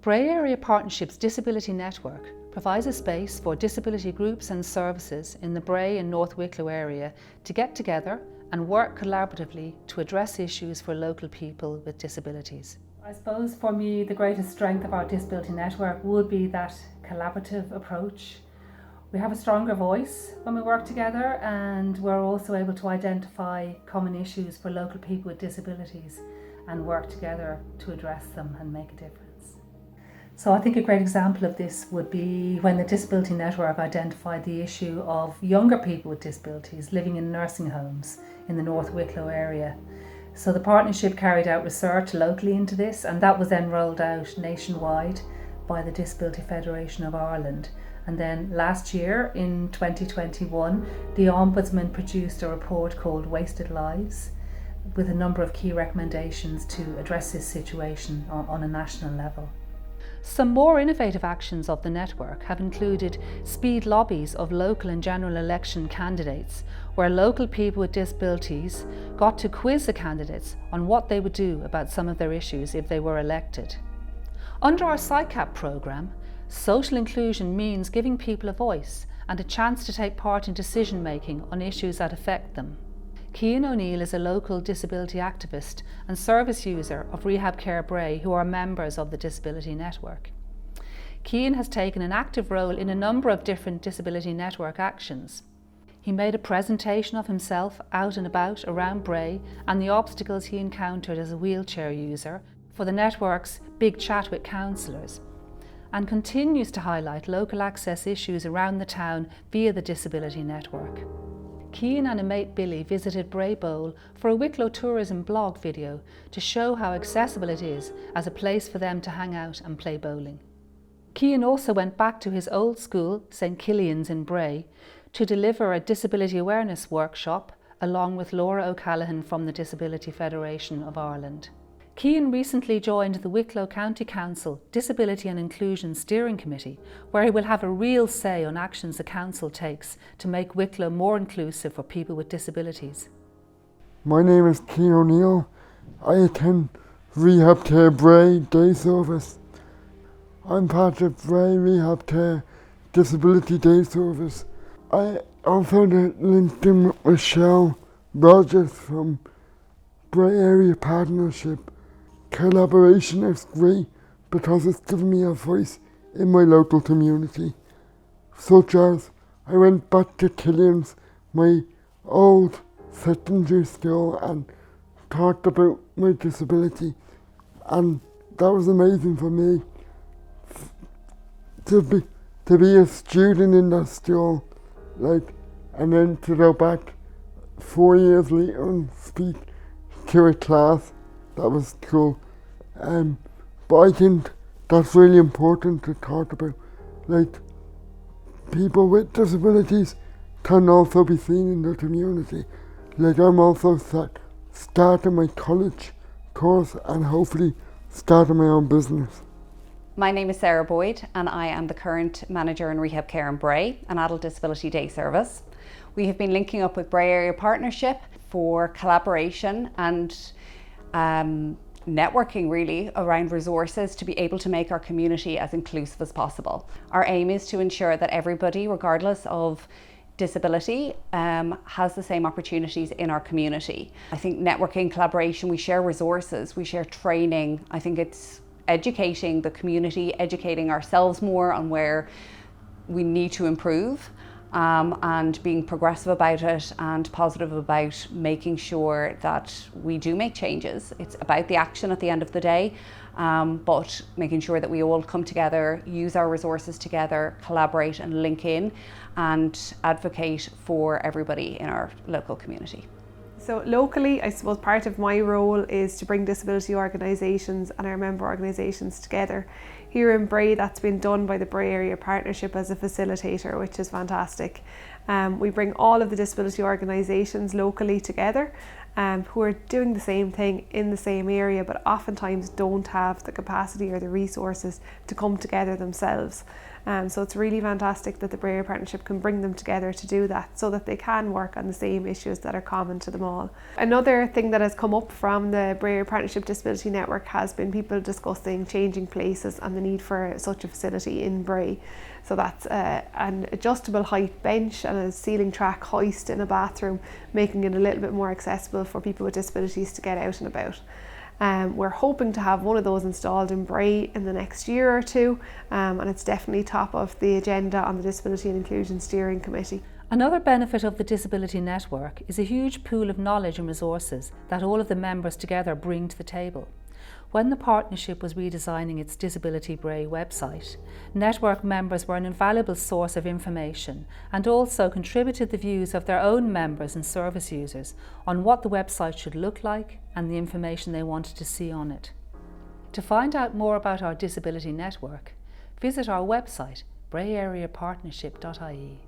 Bray Area Partnership's Disability Network provides a space for disability groups and services in the Bray and North Wicklow area to get together and work collaboratively to address issues for local people with disabilities. I suppose for me the greatest strength of our disability network would be that collaborative approach. We have a stronger voice when we work together, and we're also able to identify common issues for local people with disabilities and work together to address them and make a difference. So I think a great example of this would be when the Disability Network identified the issue of younger people with disabilities living in nursing homes in the North Wicklow area. So the partnership carried out research locally into this, and that was then rolled out nationwide by the Disability Federation of Ireland. And then last year, in 2021, the Ombudsman produced a report called Wasted Lives with a number of key recommendations to address this situation on a national level. Some more innovative actions of the network have included speed lobbies of local and general election candidates, where local people with disabilities got to quiz the candidates on what they would do about some of their issues if they were elected. Under our SICAP programme, social inclusion means giving people a voice and a chance to take part in decision making on issues that affect them. Cian O'Neill is a local disability activist and service user of Rehab Care Bray, who are members of the Disability Network. Cian has taken an active role in a number of different Disability Network actions. He made a presentation of himself out and about around Bray and the obstacles he encountered as a wheelchair user for the network's Big Chat with Councillors, and continues to highlight local access issues around the town via the Disability Network. Cian and a mate Billy visited Bray Bowl for a Wicklow tourism blog video to show how accessible it is as a place for them to hang out and play bowling. Cian also went back to his old school, St Killian's in Bray, to deliver a disability awareness workshop along with Laura O'Callaghan from the Disability Federation of Ireland. Cian recently joined the Wicklow County Council Disability and Inclusion Steering Committee, where he will have a real say on actions the council takes to make Wicklow more inclusive for people with disabilities. My name is Cian O'Neill. I attend Rehab Care Bray Day Service. I'm part of Bray Rehab Care Disability Day Service. I also linked in with Michelle Rogers from Bray Area Partnership. Collaboration is great because it's given me a voice in my local community, such as I went back to Killian's, my old secondary school, and talked about my disability, and that was amazing for me to be a student in that school, and then to go back 4 years later and speak to a class. That was cool. But I think that's really important to talk about. People with disabilities can also be seen in the community. I'm also starting my college course and hopefully starting my own business. My name is Sarah Boyd and I am the current manager in Rehab Care in Bray, an adult disability day service. We have been linking up with Bray Area Partnership for collaboration and networking really around resources to be able to make our community as inclusive as possible. Our aim is to ensure that everybody, regardless of disability, has the same opportunities in our community. I think networking, collaboration, we share resources, we share training. I think it's educating the community, educating ourselves more on where we need to improve. And being progressive about it and positive about making sure that we do make changes. It's about the action at the end of the day, but making sure that we all come together, use our resources together, collaborate and link in and advocate for everybody in our local community. So locally, I suppose part of my role is to bring disability organisations and our member organisations together. Here in Bray, that's been done by the Bray Area Partnership as a facilitator, which is fantastic. We bring all of the disability organisations locally together who are doing the same thing in the same area, but oftentimes don't have the capacity or the resources to come together themselves. So it's really fantastic that the Bray Area Partnership can bring them together to do that, so that they can work on the same issues that are common to them all. Another thing that has come up from the Bray Area Partnership Disability Network has been people discussing changing places and the need for such a facility in Bray. So that's an adjustable height bench and a ceiling track hoist in a bathroom, making it a little bit more accessible for people with disabilities to get out and about. We're hoping to have one of those installed in Bray in the next year or two, and it's definitely top of the agenda on the Disability and Inclusion Steering Committee. Another benefit of the Disability Network is a huge pool of knowledge and resources that all of the members together bring to the table. When the partnership was redesigning its Disability Bray website, network members were an invaluable source of information and also contributed the views of their own members and service users on what the website should look like and the information they wanted to see on it. To find out more about our Disability Network, visit our website brayareapartnership.ie.